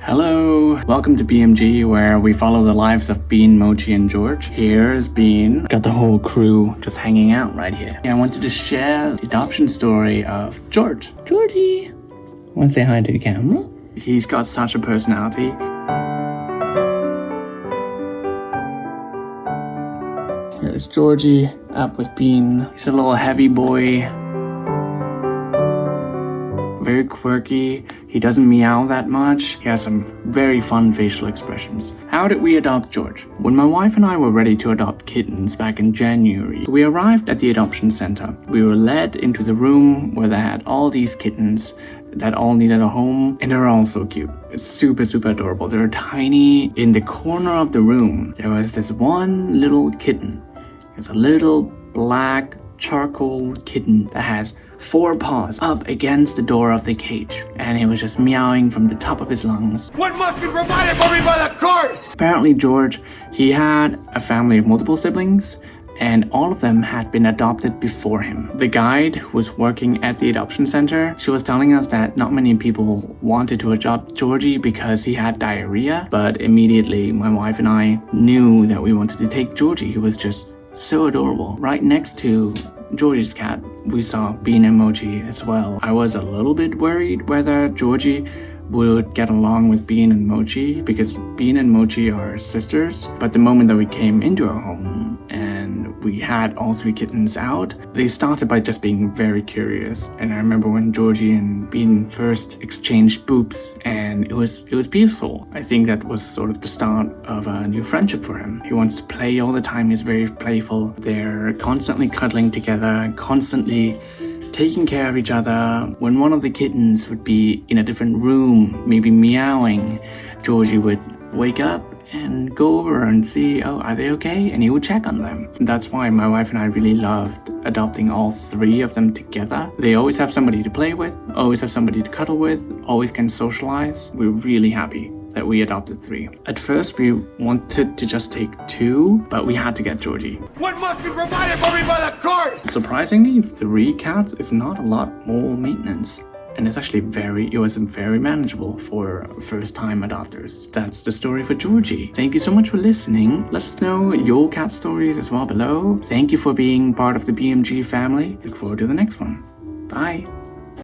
Hello! Welcome to BMG, where we follow the lives of Bean, Mochi, and George. Here's Bean. Got the whole crew just hanging out right here. I wanted to share the adoption story of George. Georgie! Want to say hi to the camera? He's got such a personality. Here's Georgie up with Bean. He's a little heavy boy. Very quirky. He doesn't meow that much. He has some very fun facial expressions. How did we adopt George? When my wife and I were ready to adopt Kittens back in January, we arrived at the adoption center. We were led into the room where they had all these kittens that all needed a home, and they're all so cute. It's super adorable. They're tiny. In the corner of the room, there was this one little kitten. It's a little black charcoal kitten that has 4 paws up against the door of the cage, and he was just meowing from the top of his lungs. What must be provided for me by the court? Apparently George, he had a family of multiple siblings, and all of them had been adopted before him. The guide who was working at the adoption center, she was telling us that not many people wanted to adopt Georgie because he had diarrhea, but immediately my wife and I knew that we wanted to take Georgie. He was just so adorable. Right next to Georgie's cat, we saw Bean and Mochi as well. I was a little bit worried whether Georgie would get along with Bean and Mochi because Bean and Mochi are sisters. But the moment that we came into our home and we had all 3 kittens out, they started by just being very curious. And I remember when Georgie and Bean first exchanged boops, and it was beautiful. I think that was sort of the start of a new friendship for him. He wants to play all the time. He's very playful. They're constantly cuddling together, constantly taking care of each other. When one of the kittens would be in a different room, maybe meowing, Georgie would wake up and go over and see, oh, are they okay? And he would check on them. That's why my wife and I really loved adopting all 3 of them together. They always have somebody to play with, always have somebody to cuddle with, always can socialize. We're really happy that we adopted 3. At first, we wanted to just take 2, but we had to get Georgie. What must be provided for me by the court? Surprisingly, 3 cats is not a lot more maintenance. And it's actually it was very manageable for first-time adopters. That's the story for Georgie. Thank you so much for listening. Let us know your cat stories as well below. Thank you for being part of the BMG family. Look forward to the next one. Bye.